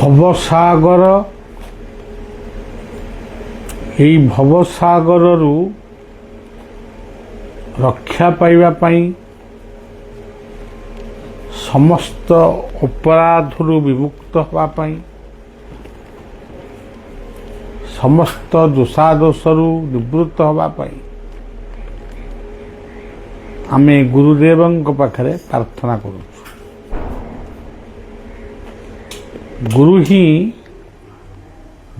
ଭବସାଗର, ଏହି ଭବସାଗରରୁ ରକ୍ଷା ପାଇବା ପାଇଁ, ସମସ୍ତ ଅପରାଧରୁ ବିମୁକ୍ତ ହେବା ପାଇଁ, ସମସ୍ତ ଦୋଷାଦୋଷରୁ ନିବୃତ୍ତ ହେବା ପାଇଁ ଆମେ ଗୁରୁଦେବଙ୍କ ପାଖରେ ପ୍ରାର୍ଥନା କରୁଛୁ। ଗୁରୁ ହିଁ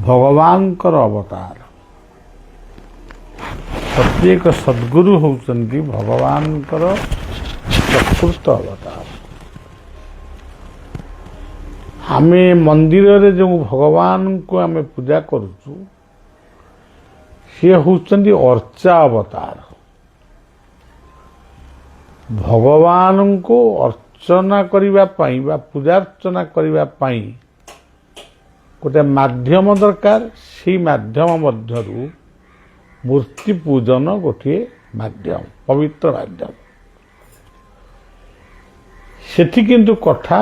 ଭଗବାନଙ୍କର ଅବତାର। ପ୍ରତ୍ୟେକ ସଦ୍ଗୁରୁ ହେଉଛନ୍ତି ଭଗବାନଙ୍କର ପ୍ରକୃତ ଅବତାର। ଆମେ ମନ୍ଦିରରେ ଯେଉଁ ଭଗବାନଙ୍କୁ ଆମେ ପୂଜା କରୁଛୁ, ସିଏ ହେଉଛନ୍ତି ଅର୍ଚ୍ଚା ଅବତାର। ଭଗବାନଙ୍କୁ ଅର୍ଚ୍ଚନା କରିବା ପାଇଁ ବା ପୂଜାର୍ଚ୍ଚନା କରିବା ପାଇଁ ଗୋଟେ ମାଧ୍ୟମ ଦରକାର। ସେଇ ମାଧ୍ୟମ ମଧ୍ୟରୁ ମୂର୍ତ୍ତି ପୂଜନ ଗୋଟିଏ ମାଧ୍ୟମ, ପବିତ୍ର ମାଧ୍ୟମ। ସେଠି କିନ୍ତୁ କଥା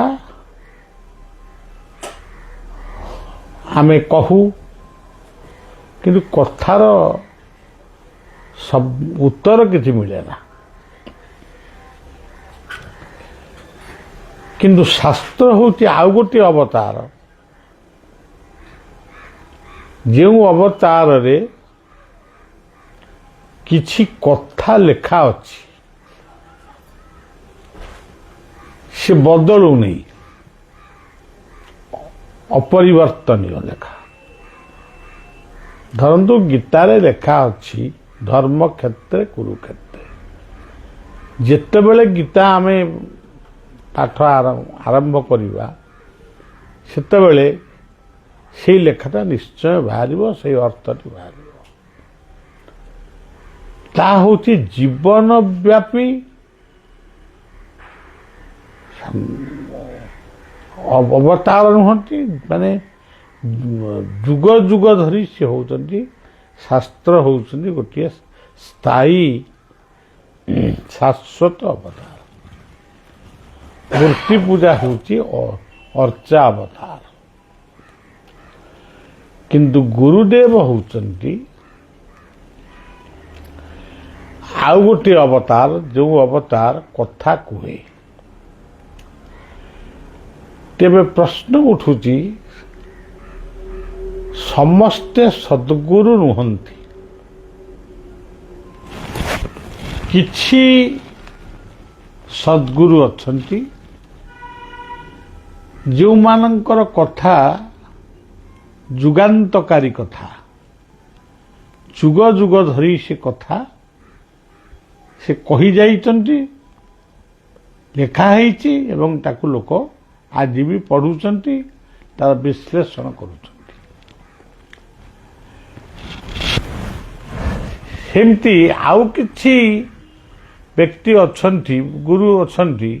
ଆମେ କହୁ, କିନ୍ତୁ କଥାର ଉତ୍ତର କିଛି ମିଳେ ନା। କିନ୍ତୁ ଶାସ୍ତ୍ର ହେଉଛି ଆଉ ଗୋଟିଏ ଅବତାର, ଯେଉଁ ଅବତାରରେ କିଛି କଥା ଲେଖା ଅଛି, ସେ ବଦଳୁନି, ଅପରିବର୍ତ୍ତନୀୟ ଲେଖା। ଧରନ୍ତୁ ଗୀତାରେ ଲେଖା ଅଛି ଧର୍ମ କ୍ଷେତ୍ରେ କୁରୁକ୍ଷେତ୍ରେ। ଯେତେବେଳେ ଗୀତା ଆମେ ପାଠ ଆରମ୍ଭ କରିବା, ସେତେବେଳେ ସେଇ ଲେଖାଟା ନିଶ୍ଚୟ ବାହାରିବ, ସେଇ ଅର୍ଥଟି ବାହାରିବ। ତାହା ହେଉଛି ଜୀବନବ୍ୟାପୀ ଅବତାର ନୁହନ୍ତି, ମାନେ ଯୁଗ ଯୁଗ ଧରି ସେ ହେଉଛନ୍ତି, ଶାସ୍ତ୍ର ହେଉଛନ୍ତି ଗୋଟିଏ ସ୍ଥାୟୀ ଶାଶ୍ୱତ ଅବତାର। ମୂର୍ତ୍ତି ପୂଜା ହେଉଛି ଅର୍ଚ୍ଚା ଅବତାର। କିନ୍ତୁ ଗୁରୁଦେବ ହେଉଛନ୍ତି ଆଉ ଗୋଟିଏ ଅବତାର, ଯେଉଁ ଅବତାର କଥା କୁହେ। ତେବେ ପ୍ରଶ୍ନ ଉଠୁଛି, ସମସ୍ତେ ସଦ୍ଗୁରୁ ନୁହନ୍ତି। କିଛି ସଦ୍ଗୁରୁ ଅଛନ୍ତି ଯେଉଁମାନଙ୍କର କଥା ଯୁଗାନ୍ତକାରୀ କଥା, ଯୁଗ ଯୁଗ ଧରି ସେ କଥା ସେ କହିଯାଇଛନ୍ତି, ଲେଖା ହେଇଛି ଏବଂ ତାକୁ ଲୋକ ଆଜି ବି ପଢ଼ୁଛନ୍ତି, ତାର ବିଶ୍ଳେଷଣ କରୁଛନ୍ତି। ସେମିତି ଆଉ କିଛି ବ୍ୟକ୍ତି ଅଛନ୍ତି, ଗୁରୁ ଅଛନ୍ତି,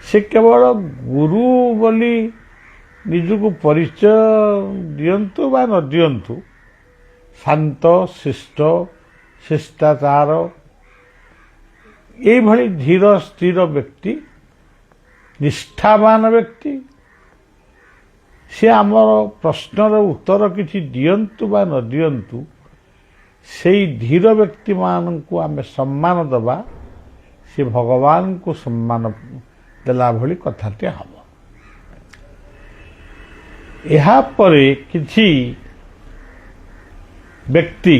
ସେ କେବଳ ଗୁରୁ ବୋଲି ନିଜକୁ ପରିଚୟ ଦିଅନ୍ତୁ ବା ନ ଦିଅନ୍ତୁ, ଶାନ୍ତ ଶିଷ୍ଟ ଶିଷ୍ଟାଚାର ଏଇଭଳି ଧୀର ସ୍ଥିର ବ୍ୟକ୍ତି, ନିଷ୍ଠାବାନ ବ୍ୟକ୍ତି, ସେ ଆମର ପ୍ରଶ୍ନର ଉତ୍ତର କିଛି ଦିଅନ୍ତୁ ବା ନ ଦିଅନ୍ତୁ, ସେଇ ଧୀର ବ୍ୟକ୍ତିମାନଙ୍କୁ ଆମେ ସମ୍ମାନ ଦେବା, ସେ ଭଗବାନଙ୍କୁ ସମ୍ମାନ ଦେଲା ଭଳି କଥାଟି ହେବ। ଏହାପରେ କିଛି ବ୍ୟକ୍ତି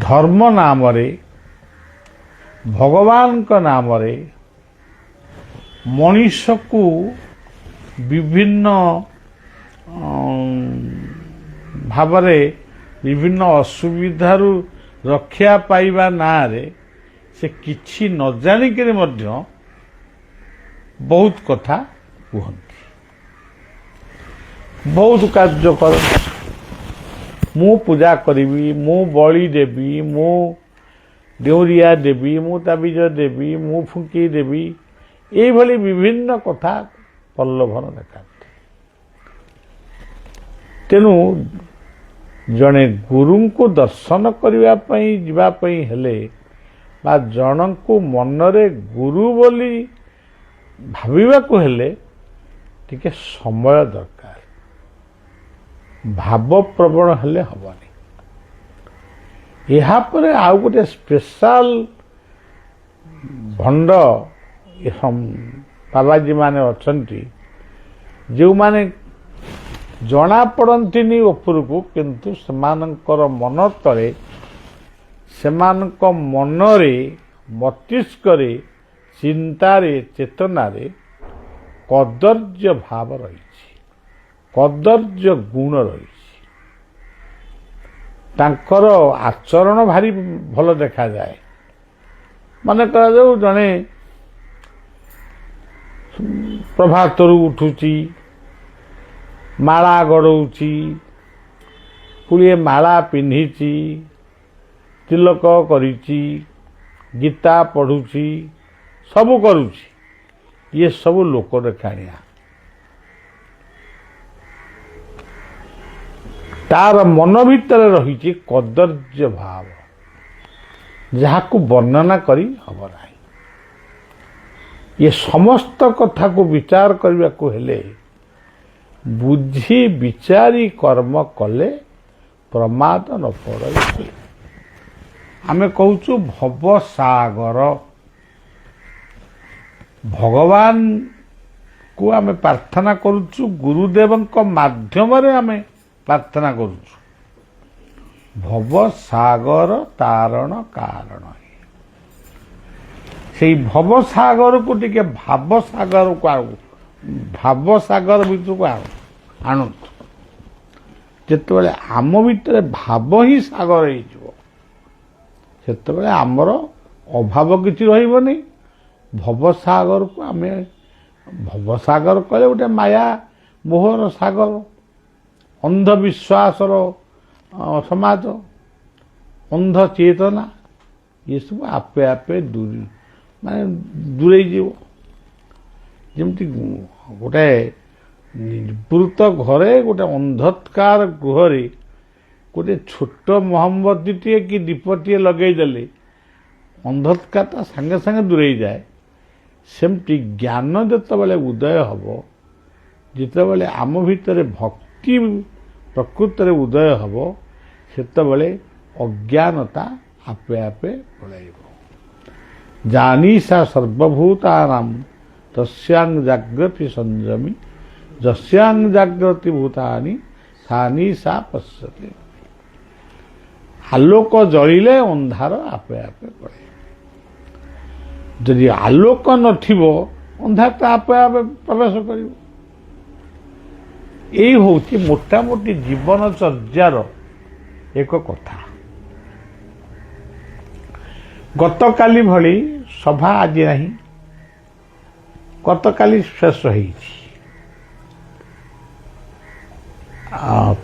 ଧର୍ମ ନାମରେ, ଭଗବାନଙ୍କ ନାମରେ ମଣିଷକୁ ବିଭିନ୍ନ ଭାବରେ ବିଭିନ୍ନ ଅସୁବିଧାରୁ ରକ୍ଷା ପାଇବା ନାଁରେ ସେ କିଛି ନ ଜାଣିକରି ମଧ୍ୟ ବହୁତ କଥା କୁହନ୍ତି, ବହୁତ କାର୍ଯ୍ୟ କରନ୍ତି। ମୁଁ ପୂଜା କରିବି, ମୁଁ ବଳି ଦେବି, ମୁଁ ଡେଉଁରିଆ ଦେବି, ମୁଁ ତାବିଜ ଦେବି, ମୁଁ ଫୁଙ୍କି ଦେବି, ଏଇଭଳି ବିଭିନ୍ନ କଥା ପ୍ରଲୋଭନ ଦେଖାନ୍ତି। ତେଣୁ ଜଣେ ଗୁରୁଙ୍କୁ ଦର୍ଶନ କରିବା ପାଇଁ ଯିବା ପାଇଁ ହେଲେ ବା ଜଣଙ୍କୁ ମନରେ ଗୁରୁ ବୋଲି ଭାବିବାକୁ ହେଲେ ଟିକେ ସମୟ ଦରକାର, ଭାବପ୍ରବଣ ହେଲେ ହେବନି। ଏହାପରେ ଆଉ ଗୋଟେ ସ୍ପେଶାଲ ଭଣ୍ଡ ବାବାଜୀମାନେ ଅଛନ୍ତି, ଯେଉଁମାନେ ଜଣାପଡ଼ନ୍ତିନି ଉପରକୁ, କିନ୍ତୁ ସେମାନଙ୍କର ମନ ତଳେ, ସେମାନଙ୍କ ମନରେ, ମସ୍ତିଷ୍କରେ, ଚିନ୍ତାରେ, ଚେତନାରେ କଦର୍ଯ୍ୟ ଭାବ ରହିଛି, କଦର୍ଯ୍ୟ ଗୁଣ ରହିଛି। ତାଙ୍କର ଆଚରଣ ଭାରି ଭଲ ଦେଖାଯାଏ। ମାନେ କରାଯାଉ ଜଣେ ପ୍ରଭାତରୁ ଉଠୁଛି, ମାଳା ଗଡ଼ଉଛି, ପୁଳିଏ ମାଳା ପିନ୍ଧିଛି, ତିଲକ କରିଛି, ଗୀତା ପଢ଼ୁଛି, ସବୁ କରୁଛି, ଇଏ ସବୁ ଲୋକ ଦେଖାଣିଆ। ତାର ମନ ଭିତରେ ରହିଛି କଦର୍ଯ୍ୟ ଭାବ, ଯାହାକୁ ବର୍ଣ୍ଣନା କରି ହେବ ନାହିଁ। ଏ ସମସ୍ତ କଥାକୁ ବିଚାର କରିବାକୁ ହେଲେ ବୁଝି ବିଚାରି କର୍ମ କଲେ ପ୍ରମାଦ ନ ପଡ଼େ। ଆମେ କହୁଛୁ ଭବସାଗର, ଭଗବାନକୁ ଆମେ ପ୍ରାର୍ଥନା କରୁଛୁ, ଗୁରୁଦେବଙ୍କ ମାଧ୍ୟମରେ ଆମେ ପ୍ରାର୍ଥନା କରୁଛୁ। ଭବସାଗର ତାରଣ କାରଣ, ସେଇ ଭବସାଗରକୁ ଟିକେ ଭାବସାଗର ଭିତରକୁ ଆଣନ୍ତୁ। ଯେତେବେଳେ ଆମ ଭିତରେ ଭାବ ହିଁ ସାଗର ହେଇଯିବ, ସେତେବେଳେ ଆମର ଅଭାବ କିଛି ରହିବନି। ଭବସାଗରକୁ ଆମେ, ଭବସାଗର କହିଲେ ଗୋଟେ ମାୟା ମୋହର ସାଗର, ଅନ୍ଧବିଶ୍ୱାସର ସମାଜ, ଅନ୍ଧ ଚେତନା, ଏସବୁ ଆପେ ଆପେ ଦୂରେଇ ଯିବ। ଯେମିତି ଗୋଟେ ନିବୃତ ଘରେ, ଗୋଟେ ଅନ୍ଧକାର ଗୃହରେ ଗୋଟେ ଛୋଟ ମହମବତୀଟିଏ କି ଦୀପଟିଏ ଲଗେଇଦେଲେ ଅନ୍ଧକାରଟା ସାଙ୍ଗେ ସାଙ୍ଗେ ଦୂରେଇଯାଏ। ସେମିତି ଜ୍ଞାନ ଯେତେବେଳେ ଉଦୟ ହେବ, ଯେତେବେଳେ ଆମ ଭିତରେ ଭକ୍ତି ପ୍ରକୃତରେ ଉଦୟ ହେବ, ସେତେବେଳେ ଅଜ୍ଞାନତା ଆପେ ଆପେ ପଳାଇବ। ଜାନିସା ସର୍ବଭୂତାନାଂ ତସ୍ୟାଂ ଜାଗ୍ରତି ସଂଯମୀ, ଯସ୍ୟାଂ ଜାଗ୍ରତି ଭୂତାନି ସାନି ସା ପଶ୍ୟତେ। ଆଲୋକ ଜଳିଲେ ଅନ୍ଧାର ଆପେ ଆପେ ପଳାଇବ। ଯଦି ଆଲୋକ ନଥିବ, ଅନ୍ଧାରଟା ଆପେ ଆପେ ପ୍ରବେଶ କରିବ। ଏଇ ହେଉଛି ମୋଟାମୋଟି ଜୀବନଚର୍ଯ୍ୟାର ଏକ କଥା। ଗତକାଲି ଭଳି ସଭା ଆଜି ନାହିଁ, ଗତକାଲି ଶେଷ ହେଇଛି।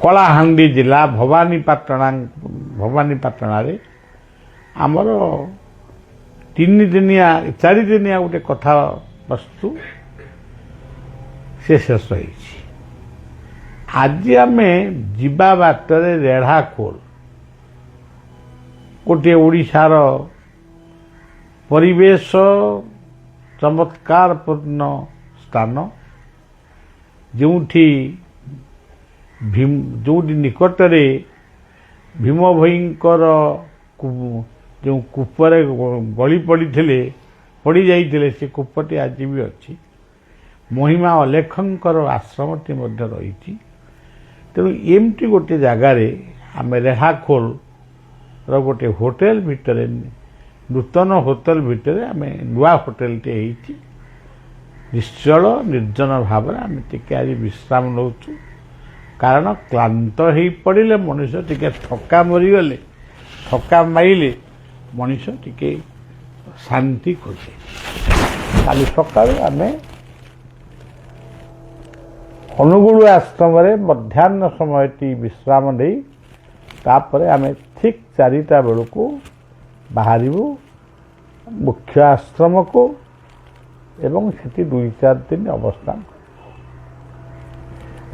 କଳାହାଣ୍ଡି ଜିଲ୍ଲା ଭବାନୀପାଟଣାରେ ଆମର 4 ଦିନିଆ ଗୋଟେ କଥା ବସ୍ତୁ ସେ ଶେଷ ହେଇଛି। ଆଜି ଆମେ ଯିବା ବାଟରେ ରେଢ଼ାଖୋଲ, ଗୋଟିଏ ଓଡ଼ିଶାର ପରିବେଶ ଚମତ୍କାରପୂର୍ଣ୍ଣ ସ୍ଥାନ, ଯେଉଁଠି ନିକଟରେ ଭୀମ ଭୋଇଙ୍କର ଯେଉଁ କୂପରେ ଗଳି ପଡ଼ିଯାଇଥିଲେ, ସେ କୂପଟି ଆଜି ବି ଅଛି। ମହିମା ଅଲେଖଙ୍କର ଆଶ୍ରମଟି ମଧ୍ୟ ରହିଛି। ତେଣୁ ଏମିତି ଗୋଟେ ଜାଗାରେ ଆମେ ରେଢ଼ାଖୋଲର ଗୋଟେ ହୋଟେଲ ଭିତରେ, ନୂତନ ହୋଟେଲ ଭିତରେ ଆମେ ନୂଆ ହୋଟେଲଟି ହେଇଛି। ନିଶ୍ଚଳ ନିର୍ଜନ ଭାବରେ ଆମେ ଟିକେ ଆଜି ବିଶ୍ରାମ ନେଉଛୁ। କାରଣ କ୍ଳାନ୍ତ ହେଇପଡ଼ିଲେ ମଣିଷ ଟିକେ ଥକା ମାଇଲେ ମଣିଷ ଟିକେ ଶାନ୍ତି ଖୋଜେ। କାଲି ସକାଳୁ ଆମେ ଅନୁଗୁଳ ଆଶ୍ରମରେ ମଧ୍ୟାହ୍ନ ସମୟଟି ବିଶ୍ରାମ ନେଇ ତାପରେ ଆମେ ଠିକ୍ 4ଟା ବେଳକୁ ବାହାରିବୁ ମୁଖ୍ୟ ଆଶ୍ରମକୁ ଏବଂ ସେଠି 2-4 ଦିନ ଅବସ୍ଥାନ।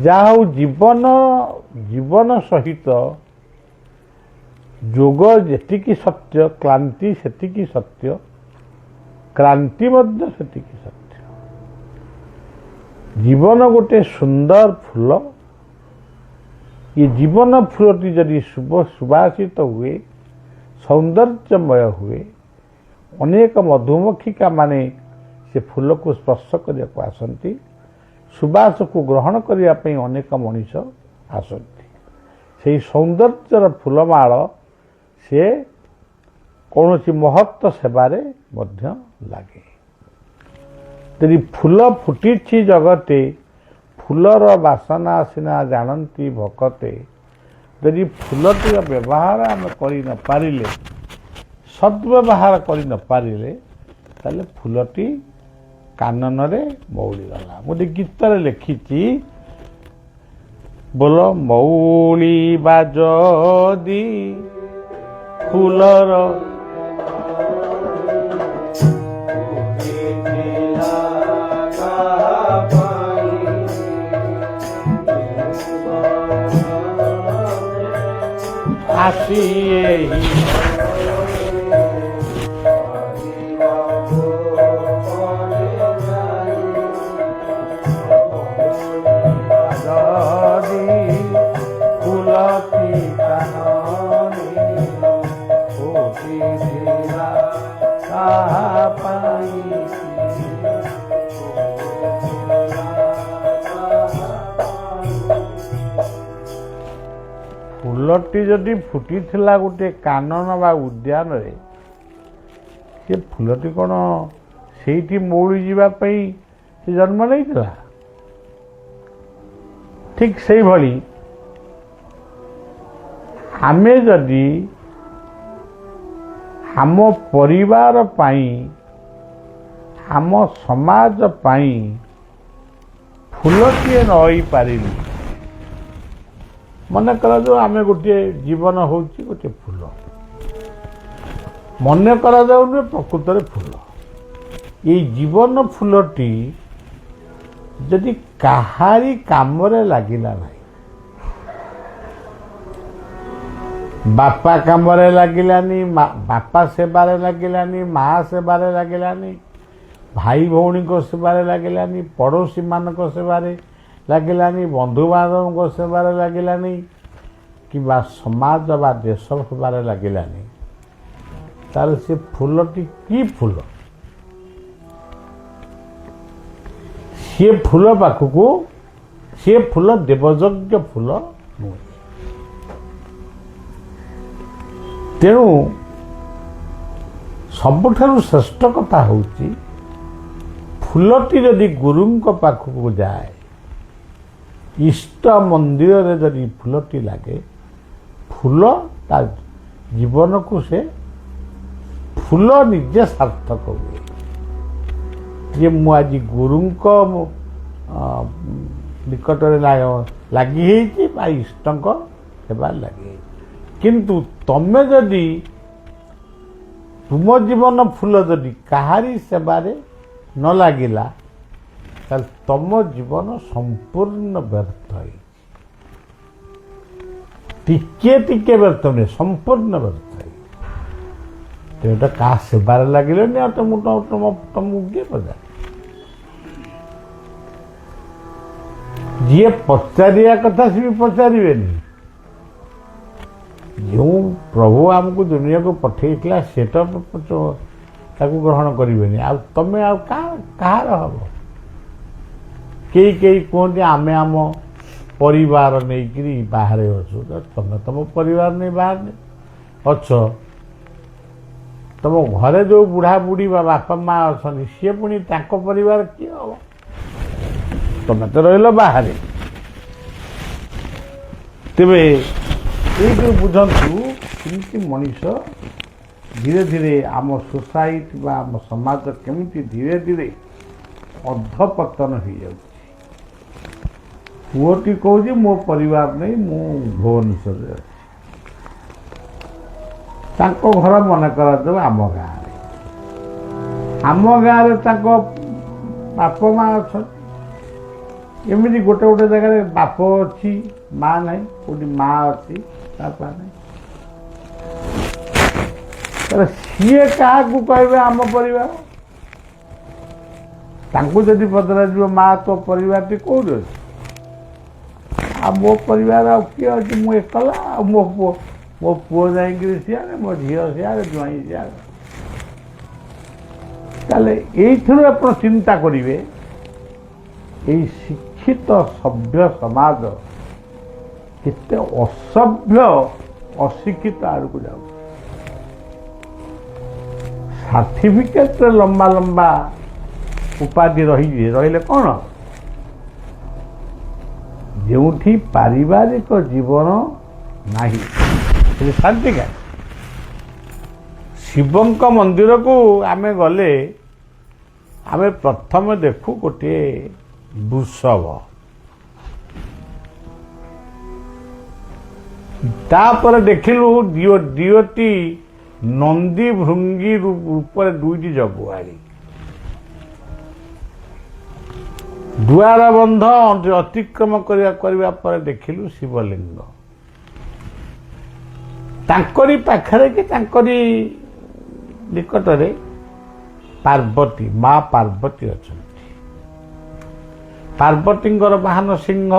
ଯାହା ହଉ ଜୀବନ ସହିତ ଯୋଗ ଯେତିକି ସତ୍ୟ, କ୍ଳାନ୍ତି ସେତିକି ସତ୍ୟ, କ୍ରାନ୍ତି ମଧ୍ୟ ସେତିକି ସତ୍ୟ। ଜୀବନ ଗୋଟେ ସୁନ୍ଦର ଫୁଲ। ଏ ଜୀବନ ଫୁଲଟି ଯଦି ସୁବାସିତ ହୁଏ, ସୌନ୍ଦର୍ଯ୍ୟମୟ ହୁଏ, ଅନେକ ମଧୁମକ୍ଷିକା ମାନେ ସେ ଫୁଲକୁ ସ୍ପର୍ଶ କରିବାକୁ ଆସନ୍ତି, ସୁବାସକୁ ଗ୍ରହଣ କରିବା ପାଇଁ ଅନେକ ମଣିଷ ଆସନ୍ତି। ସେହି ସୌନ୍ଦର୍ଯ୍ୟର ଫୁଲମାଳ ସେ କୌଣସି ମହତ୍ଵ ସେବାରେ ମଧ୍ୟ ଲାଗେ। ଯଦି ଫୁଲ ଫୁଟିଛି ଜଗତେ, ଫୁଲର ବାସନା ସିନା ଜାଣନ୍ତି ଭକତେ। ଯଦି ଫୁଲଟିର ବ୍ୟବହାର ଆମେ କରି ନ ପାରିଲେ, ସଦ୍ବ୍ୟବହାର କରି ନ ପାରିଲେ, ତାହେଲେ ଫୁଲଟି କାନନରେ ମଉଳିଗଲା। ଗୋଟେ ଗୀତରେ ଲେଖିଛି, ବୋଲ ମଉଳିବା ଯଦି ଫୁଲର ଆସି ଫୁଲଟି ଯଦି ଫୁଟିଥିଲା ଗୋଟେ କାନନ ବା ଉଦ୍ୟାନରେ, ସେ ଫୁଲଟି କ'ଣ ସେଇଠି ମଉଳି ଯିବା ପାଇଁ ସେ ଜନ୍ମ ନେଇଥିଲା? ଠିକ୍ ସେଇଭଳି ଆମେ ଯଦି ଆମ ପରିବାର ପାଇଁ, ଆମ ସମାଜ ପାଇଁ ଫୁଲଟିଏ ନ ହେଇପାରିଲୁ, ମନେ କରାଯାଉ ଆମେ ଗୋଟିଏ ଜୀବନ ହେଉଛି ଗୋଟିଏ ଫୁଲ, ମନେ କରାଯାଉନି ପ୍ରକୃତରେ ଫୁଲ। ଏଇ ଜୀବନ ଫୁଲଟି ଯଦି କାହାରି କାମରେ ଲାଗିଲା ନାହିଁ, ବାପା କାମରେ ଲାଗିଲାନି, ବାପା ସେବାରେ ଲାଗିଲାନି, ମା ସେବାରେ ଲାଗିଲାନି, ଭାଇ ଭଉଣୀଙ୍କ ସେବାରେ ଲାଗିଲାନି, ପଡ଼ୋଶୀ ମାନଙ୍କ ସେବାରେ ଲାଗିଲାନି, ବନ୍ଧୁବାନ୍ଧବଙ୍କ ସେବାରେ ଲାଗିଲାନି, କିମ୍ବା ସମାଜ ବା ଦେଶ ସେବାରେ ଲାଗିଲାନି, ତାହେଲେ ସେ ଫୁଲଟି କି ଫୁଲ? ସେ ଫୁଲ ପାଖକୁ, ସେ ଫୁଲ ଦେବଯଜ୍ଞ ଫୁଲ ନୁହେଁ। ତେଣୁ ସବୁଠାରୁ ଶ୍ରେଷ୍ଠ କଥା ହେଉଛି, ଫୁଲଟି ଯଦି ଗୁରୁଙ୍କ ପାଖକୁ ଯାଏ, ଇଷ୍ଟ ମନ୍ଦିରରେ ଯଦି ଫୁଲଟି ଲାଗେ, ଫୁଲ ତା ଜୀବନକୁ ସେ ଫୁଲ ନିଜେ ସାର୍ଥକ ହୁଏ ଯେ ମୁଁ ଆଜି ଗୁରୁଙ୍କ ନିକଟରେ ଲାଗି ହେଇଛି ବା ଇଷ୍ଟଙ୍କ ସେବାରେ ଲାଗି ହେଇଛି। କିନ୍ତୁ ତମେ ଯଦି ତୁମ ଜୀବନ ଫୁଲ ଯଦି କାହାରି ସେବାରେ ନ ଲାଗିଲା, ତାହେଲେ ତମ ଜୀବନ ସମ୍ପୂର୍ଣ୍ଣ ବ୍ୟର୍ଥ ହେଇଛି। ଟିକେ ଟିକେ ବ୍ୟର୍ଥ ନୁହେଁ, ସମ୍ପୂର୍ଣ୍ଣ ବ୍ୟର୍ଥ ହେଇଛି। ତେଣୁ କାହା ସେବାରେ ଲାଗିଲେନି, ଆଉ ତମକୁ କିଏ ପଚାରେ? ଯିଏ ପଚାରିବା କଥା ସେ ବି ପଚାରିବେନି। ଯେଉଁ ପ୍ରଭୁ ଆମକୁ ଦୁନିଆକୁ ପଠେଇଥିଲା ସେଟା ତାକୁ ଗ୍ରହଣ କରିବେନି, ଆଉ ତମେ ଆଉ କାହାର ହବ? କେହି କେହି କୁହନ୍ତି ଆମେ ଆମ ପରିବାର ନେଇକିରି ବାହାରେ ଅଛୁ। ତମେ ତମ ପରିବାର ନେଇ ବାହାରେ ଅଛ, ତମ ଘରେ ଯେଉଁ ବୁଢ଼ା ବୁଢ଼ୀ ବା ବାପା ମା ଅଛନ୍ତି ସିଏ ପୁଣି ତାଙ୍କ ପରିବାର କିଏ ହବ? ତମେ ତ ରହିଲ ବାହାରେ। ତେବେ ଏଇଠୁ ବୁଝନ୍ତୁ, କେମିତି ମଣିଷ ଧୀରେ ଧୀରେ ଆମ ସୋସାଇଟି ବା ଆମ ସମାଜ କେମିତି ଧୀରେ ଧୀରେ ଅଧପତନ ହେଇଯାଉଛି। ପୁଅଟି କହୁଛି ମୋ ପରିବାର ନେଇ ମୁଁ ଭୁବନେଶ୍ୱରରେ ଅଛି, ତାଙ୍କ ଘର ମନେ କରାଯାଉ ଆମ ଗାଁରେ। ଆମ ଗାଁରେ ତାଙ୍କ ବାପ ମା ଅଛନ୍ତି। ଏମିତି ଗୋଟେ ଗୋଟେ ଜାଗାରେ ବାପ ଅଛି, ମା ନାହିଁ, କୋଉଠି ମା ଅଛି, ବାପା ନାହିଁ। ତାହେଲେ ସିଏ କାହାକୁ କହିବେ ଆମ ପରିବାର? ତାଙ୍କୁ ଯଦି ପଚରାଯିବ ମା ତୋ ପରିବାରଟି କୋଉଠି ଅଛି, ଆଉ ମୋ ପରିବାର ଆଉ କିଏ ଅଛି, ମୁଁ ଏକଲା, ଆଉ ମୋ ପୁଅ ଯାଇକିରି ସିଆଡ଼େ, ମୋ ଝିଅ ସିଆଡ଼େ, ଜ୍ୱାଇଁ ସିଆଡ଼େ। ତାହେଲେ ଏଇଥିରୁ ଆପଣ ଚିନ୍ତା କରିବେ ଏଇ ଶିକ୍ଷିତ ସଭ୍ୟ ସମାଜ କେତେ ଅସଭ୍ୟ ଅଶିକ୍ଷିତ ଆଡ଼କୁ ଯାଉଛି। ସାର୍ଟିଫିକେଟରେ ଲମ୍ବା ଲମ୍ବା ଉପାଧି ରହିଲେ କ'ଣ, ଯେଉଁଠି ପାରିବାରିକ ଜୀବନ ନାହିଁ ସେଠି ଶାନ୍ତି କାହିଁ। ଶିବଙ୍କ ମନ୍ଦିରକୁ ଆମେ ଗଲେ ଆମେ ପ୍ରଥମେ ଦେଖୁ ଗୋଟିଏ ବୃଷଭ, ତାପରେ ଦେଖିଲୁ ଦିଓଟି ନନ୍ଦୀ ଭୃଙ୍ଗୀ ଉପରେ ଦୁଇଟି ଜଗୁଆଳି, ଦୁଆର ବନ୍ଧ ଅତିକ୍ରମ କରିବା ପରେ ଦେଖିଲୁ ଶିବଲିଙ୍ଗ, ତାଙ୍କରି ପାଖରେ କି ତାଙ୍କରି ନିକଟରେ ପାର୍ବତୀ, ମା ପାର୍ବତୀ ଅଛନ୍ତି। ପାର୍ବତୀଙ୍କର ବାହନ ସିଂହ,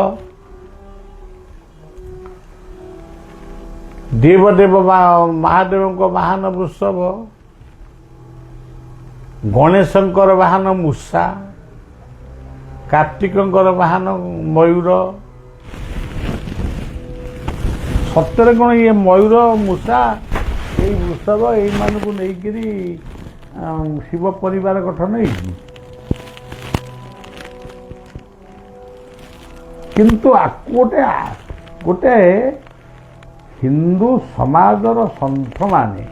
ଦେବଦେବ ମହାଦେବଙ୍କ ବାହନ ବୃଷଭ, ଗଣେଶଙ୍କର ବାହନ ମୂଷା, କାର୍ତ୍ତିକଙ୍କର ବାହନ ମୟୂର। ସତରେ କ'ଣ ଇଏ ମୟୂର, ମୂଷା, ଏଇ ବୃଷଭ ଏଇମାନଙ୍କୁ ନେଇକିରି ଶିବ ପରିବାର ଗଠନ ହେଇଛି? କିନ୍ତୁ ଆକୁ ଗୋଟେ ହିନ୍ଦୁ ସମାଜର ସନ୍ଥମାନେ,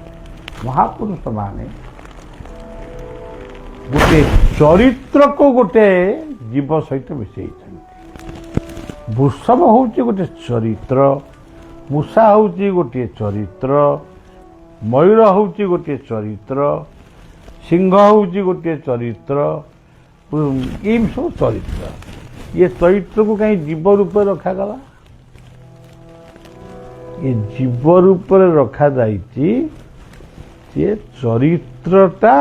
ମହାପୁରୁଷମାନେ ଗୋଟେ ଚରିତ୍ରକୁ ଗୋଟେ ଜୀବ ସହିତ ମିଶେଇଛନ୍ତି। ବୃଷଭ ହେଉଛି ଗୋଟେ ଚରିତ୍ର, ମୂଷା ହେଉଛି ଗୋଟିଏ ଚରିତ୍ର, ମୟୂର ହେଉଛି ଗୋଟିଏ ଚରିତ୍ର, ସିଂହ ହେଉଛି ଗୋଟିଏ ଚରିତ୍ର, ଏମିତି ସବୁ ଚରିତ୍ର। ये चरित्र को कहीं जीव रूप रखागला? ये जीव रूप रखा जाइए चरित्रटा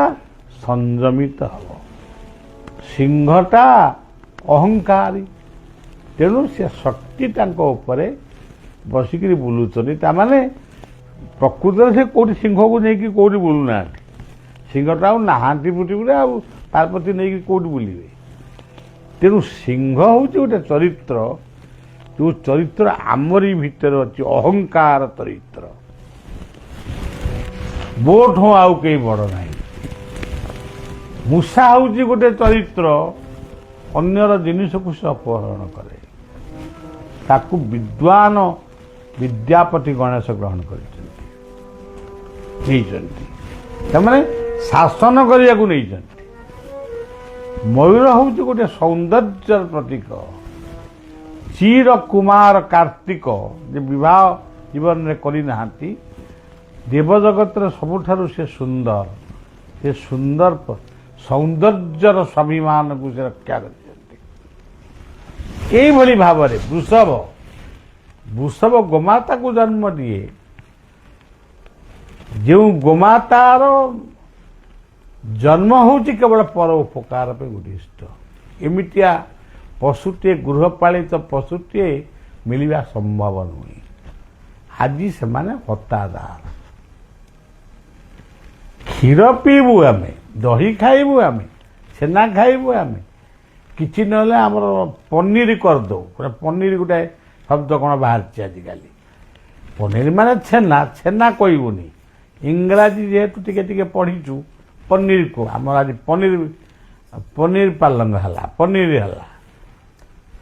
संयमित हम, सिंहटा अहंकारी, तेणु से शक्ति उपरे बसिक बुलूचंदी। तामाने प्रकृत से कौटी सिंह को लेकिन कौटी बुलूना, सिंहटा नहांती पृथ्वी आ पार्वती नहीं कौटी बुलिबे। तेणु सिंह हूँ गोटे चरित्र, जो चरित्र आमरी भितर अच्छी अहंकार चरित्र, मोठ आउ कहीं बड़ ना। मूषा हूँ गोटे चरित्र, अन्यर जिनिस को से अपहरण करे, ताकू विद्वान विद्यापति गणेश ग्रहण कर शासन करने को नहीं। मयूर हूँ गोटे सौंदर्य प्रतीक, चीर कुमार कार्तिक जे विवाह जीवन में करना देवजगत सबुठारु से सुंदर सौंदर्यर स्वाभिमान को से रक्षा कर भाव में वृषभ गोमाता को जन्म दिए। जो गोमातार जन्म हूँ केवल पर उपकार पे उद्दिष्ट, एमितिया पशुटे गृहपालित पशुटे मिलवा संभव नुहे। आज से माने हतादार, क्षीर पीबू आम, दही खाइबू आम, छेना खाइबू आम, किसी ना आमर पनीर करदे। पनीर गोटे शब्द कौन बाहर आजिकल, पनीर माने छेना, छेना कहबूनी, इंग्राजी जेहेतु टिके पढ़ीचु पनीर को आम आज पनीर पालंग है, पनीर है,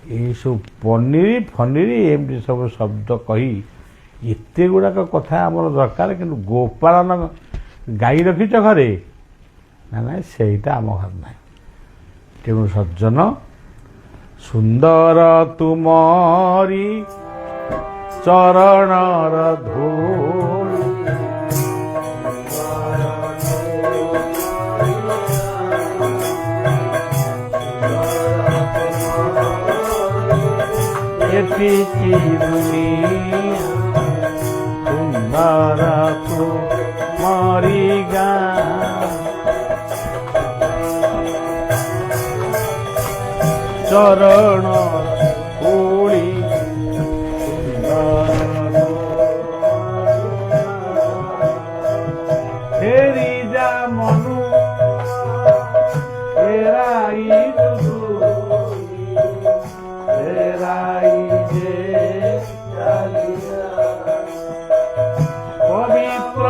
ये सब पनीर फनीर एमती सब शब्द कही एते गुड़ाक कथा आम दरकार। कि गोपालन गाई रखीच घरे ना, ना सेटा आम घर ना। तेणु सज्जन सुंदर तुमरी चरणर धूल, की दुनिया सुंदर तो मरी गा। ଚରଣ ଧୂଳି ଫେରି ଯା ମନୁ ଫେରାଇ ଫେରାଇ ଯେ ପବିତ୍ର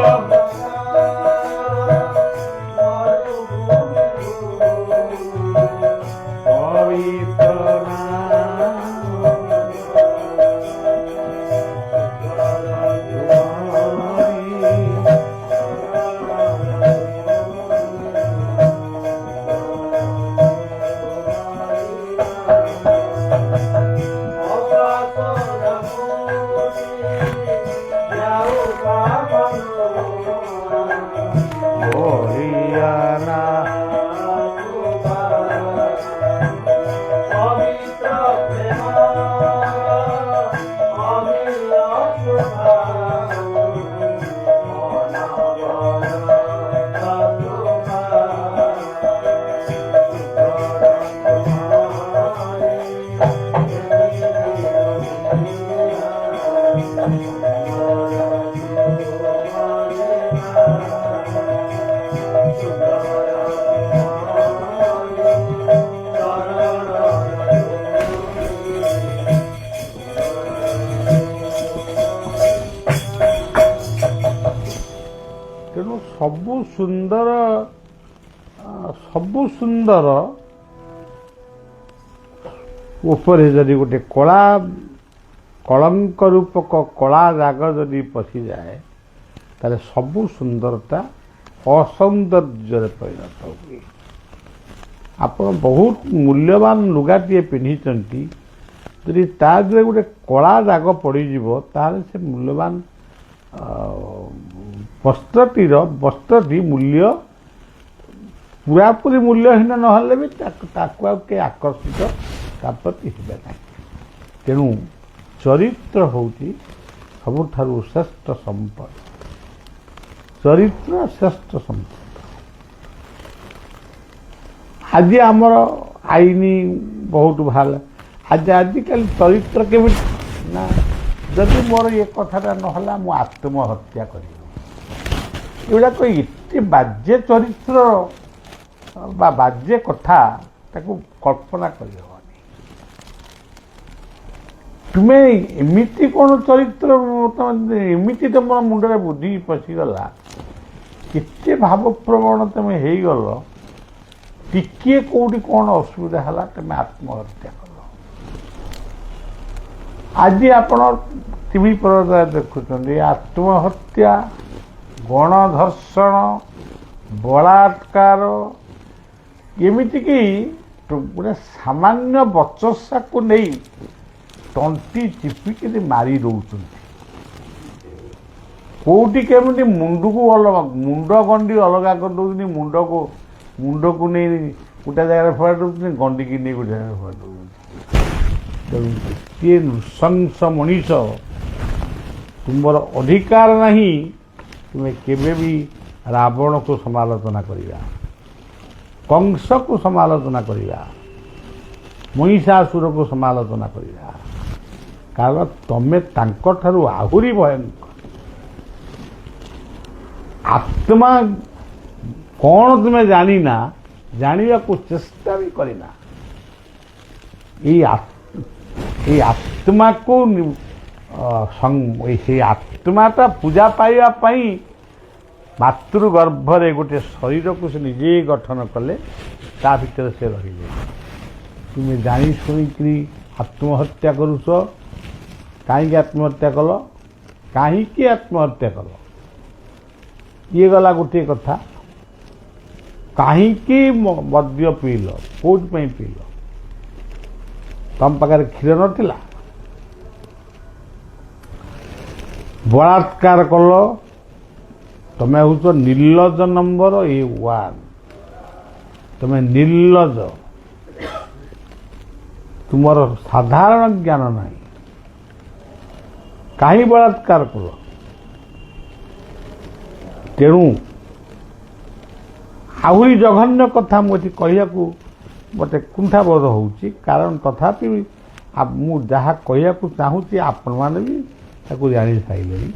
ତେଣୁ ସବୁ ସୁନ୍ଦର ଉପରେ ଯଦି ଗୋଟେ କଳା କଳଙ୍କ ରୂପକ କଳା ଦାଗ ଯଦି ପଶିଯାଏ ତାହେଲେ ସବୁ ସୁନ୍ଦରତା ଅସୌନ୍ଦର୍ଯ୍ୟରେ ପରିଣତ ହୁଏ। ଆପଣ ବହୁତ ମୂଲ୍ୟବାନ ଲୁଗାଟିଏ ପିନ୍ଧିଛନ୍ତି, ଯଦି ତା ଦେହରେ ଗୋଟେ କଳା ଦାଗ ପଡ଼ିଯିବ ତାହେଲେ ସେ ମୂଲ୍ୟବାନ ବସ୍ତ୍ରଟି ମୂଲ୍ୟ ପୁରାପୁରି ମୂଲ୍ୟହୀନ ନହେଲେ ବି ତାକୁ ଆଉ କେହି ଆକର୍ଷିତ ତା ପ୍ରତି ହେବେ ନାହିଁ। ତେଣୁ ଚରିତ୍ର ହେଉଛି ସବୁଠାରୁ ଶ୍ରେଷ୍ଠ ସମ୍ପଦ। ଚରିତ୍ର ଶ୍ରେଷ୍ଠ ସମ୍ପଦ। ଆଜି ଆମର ଆଇନ ବହୁତ ଭଲ। ଆଜିକାଲି ଚରିତ୍ର କେମିତି ନା, ଯଦି ମୋର ଏ କଥାଟା ନହେଲା ମୁଁ ଆତ୍ମହତ୍ୟା କରିବି। ଏଗୁଡ଼ାକ ଏତେ ବାଜ୍ୟ ଚରିତ୍ର ବା ବାଜ୍ୟ କଥା, ତାକୁ କଳ୍ପନା କରିହେବନି। ତୁମେ ଏମିତି କ'ଣ ଚରିତ୍ର, ଏମିତି ତମର ମୁଣ୍ଡରେ ବୁଦ୍ଧି ପଶିଗଲା, କେତେ ଭାବପ୍ରବଣ ତମେ ହେଇଗଲ, ଟିକିଏ କୋଉଠି କ'ଣ ଅସୁବିଧା ହେଲା ତମେ ଆତ୍ମହତ୍ୟା କଲ। ଆଜି ଆପଣ ଟିଭି ପରଦାରେ ଦେଖୁଛନ୍ତି ଆତ୍ମହତ୍ୟା, ଗଣଧର୍ଷଣ, ବଳାତ୍କାର, ଏମିତିକି ଗୋଟେ ସାମାନ୍ୟ ବଚସାକୁ ନେଇ ତଣ୍ଟି ଚିପିକିରି ମାରି ଦେଉଛନ୍ତି। କୋଉଠି କେମିତି ମୁଣ୍ଡକୁ ମୁଣ୍ଡ ଗଣ୍ଡି ଅଲଗା କରିଦେଉଛନ୍ତି, ମୁଣ୍ଡକୁ ନେଇ ଗୋଟେ ଜାଗାରେ ଫୋପାଡ଼ି ଦେଉଛନ୍ତି, ଗଣ୍ଡିକି ନେଇ ଗୋଟେ ଜାଗାରେ ଫୋପାଡ଼ି ଦେଉଛନ୍ତି। ତେଣୁ କିଏ ନୃଶଂସ ମଣିଷ, ତୁମର ଅଧିକାର ନାହିଁ ତୁମେ କେବେ ବି ରାବଣକୁ ସମାଲୋଚନା କରିବା, କଂସକୁ ସମାଲୋଚନା କରିବା, ମହିଷାସୁରକୁ ସମାଲୋଚନା କରିବା, କାରଣ ତମେ ତାଙ୍କଠାରୁ ଆହୁରି ଭୟଙ୍କର। ଆତ୍ମା କ'ଣ ତୁମେ ଜାଣିନା, ଜାଣିବାକୁ ଚେଷ୍ଟା ବି କରିନା। ଏଇ ଆତ୍ମାକୁ ସେଇ ଆତ୍ମାଟା ପୂଜା ପାଇବା ପାଇଁ ମାତୃ ଗର୍ଭରେ ଗୋଟେ ଶରୀରକୁ ସେ ନିଜେ ଗଠନ କଲେ, ତା ଭିତରେ ସେ ରହିଲେ। ତୁମେ ଜାଣି ଶୁଣିକିରି ଆତ୍ମହତ୍ୟା କରୁଛ। କାହିଁକି ଆତ୍ମହତ୍ୟା କଲ? କାହିଁକି ଆତ୍ମହତ୍ୟା କଲ? ଇଏ ଗଲା ଗୋଟିଏ କଥା। କାହିଁକି ମଦ୍ୟ ପିଇଲ? କୋଉଥିପାଇଁ ପିଇଲ? ତମ ପାଖରେ କ୍ଷୀର ନଥିଲା? ବଳାତ୍କାର କଲ, ତମେ ହେଉଛ ନିର୍ଲଜ ନମ୍ବର 1। ତମେ ନିର୍ଲଜ, ତୁମର ସାଧାରଣ ଜ୍ଞାନ ନାହିଁ। କାହିଁ ବଳାତ୍କାର କଲ? ତେଣୁ ଆହୁରି ଜଘନ୍ୟ କଥା ମୁଁ ଏଠି କହିବାକୁ ମୋତେ କୁଣ୍ଠାବୋଧ ହେଉଛି। କାରଣ ତଥାପି ମୁଁ ଯାହା କହିବାକୁ ଚାହୁଁଛି ଆପଣମାନେ ବି ତାକୁ ଜାଣିସାରିଲେଣି।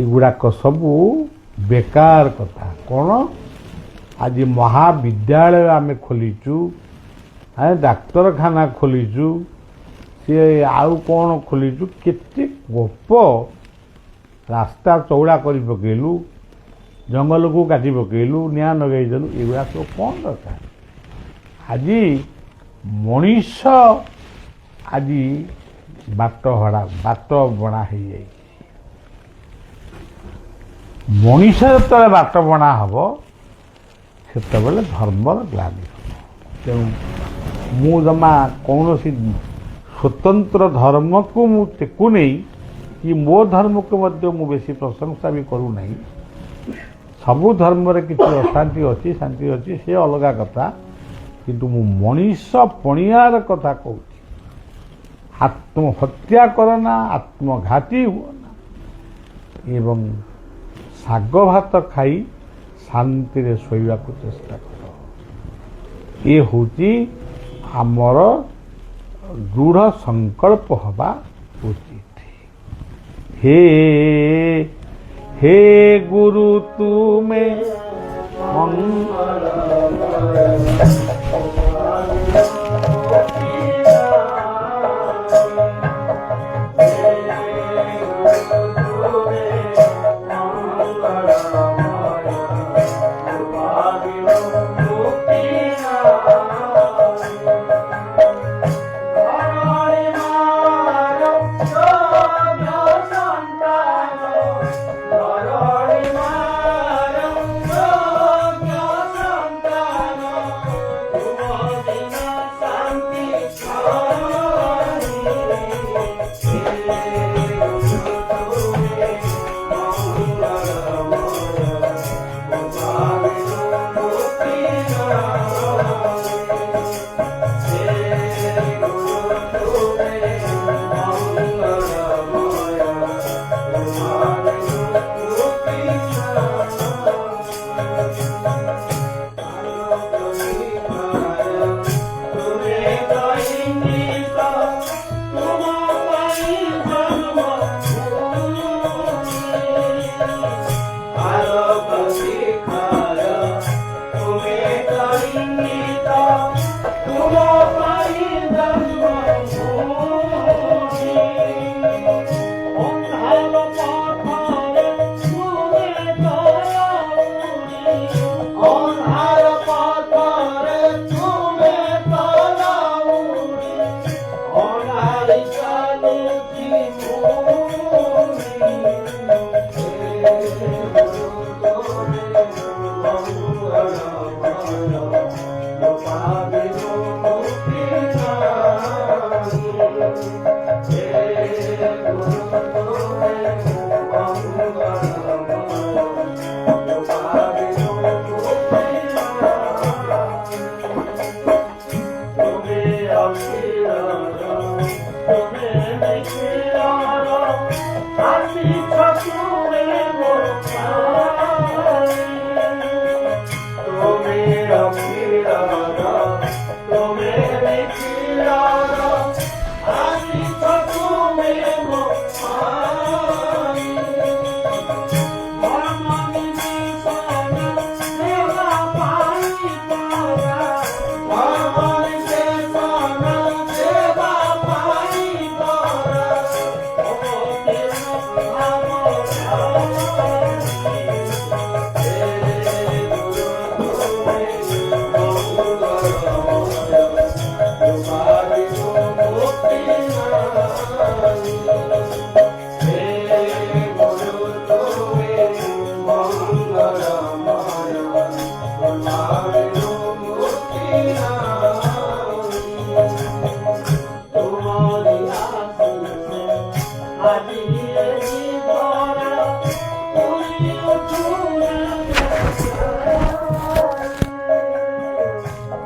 ଏଗୁଡ଼ାକ ସବୁ ବେକାର କଥା। କ'ଣ ଆଜି ମହାବିଦ୍ୟାଳୟ ଆମେ ଖୋଲିଛୁ, ଡାକ୍ତରଖାନା ଖୋଲିଛୁ, ସିଏ ଆଉ କ'ଣ ଖୋଲିଛୁ, କେତେ ଗପ। ରାସ୍ତା ଚଉଡ଼ା କରି ପକେଇଲୁ, ଜଙ୍ଗଲକୁ କାଟି ପକେଇଲୁ, ନିଆଁ ଲଗେଇଦେଲୁ। ଏଗୁଡ଼ା ସବୁ କ'ଣ ଦରକାର? ଆଜି ମଣିଷ ଆଜି ବାଟ ବଣା ହେଇଯାଇଛି। ମଣିଷ ଯେତେବେଳେ ବାଟ ବଣା ହେବ ସେତେବେଳେ ଧର୍ମର ଗ୍ଲାନି ହେବ। ତେଣୁ ମୁଁ ଜମା କୌଣସି ସ୍ୱତନ୍ତ୍ର ଧର୍ମକୁ ମୁଁ ଟେକୁ ନେଇ କି ମୋ ଧର୍ମକୁ ମଧ୍ୟ ମୁଁ ବେଶୀ ପ୍ରଶଂସା ବି କରୁନାହିଁ। ସବୁ ଧର୍ମରେ କିଛି ଅଶାନ୍ତି ଅଛି, ଶାନ୍ତି ଅଛି, ସେ ଅଲଗା କଥା। କିନ୍ତୁ ମୁଁ ମଣିଷ ପଣିଆର କଥା କହୁଛି। ଆତ୍ମହତ୍ୟା କର ନା, ଆତ୍ମଘାତୀ ହୁଅ ନା, ଏବଂ ଶାଗ ଭାତ ଖାଇ ଶାନ୍ତିରେ ଶୋଇବାକୁ ଚେଷ୍ଟା କର। ଏ ହେଉଛି ଆମର ଦୃଢ଼ ସଂକଳ୍ପ ହେବା ଉଚିତ। ହେ ହେ ଗୁରୁ ତୁମେ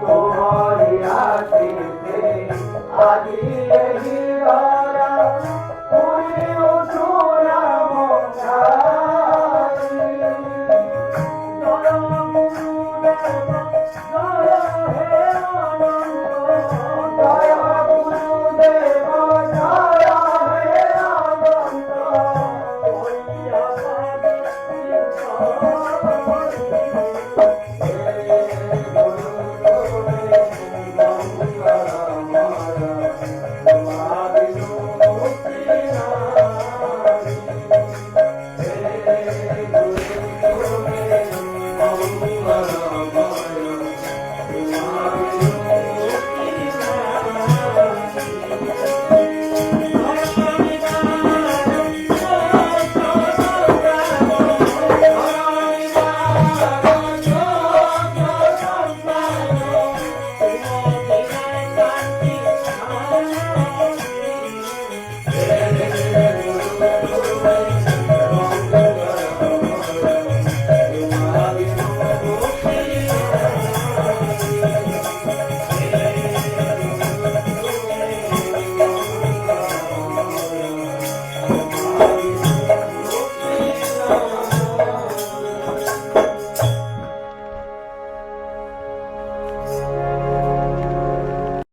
तुम्हारी आशीष से आदि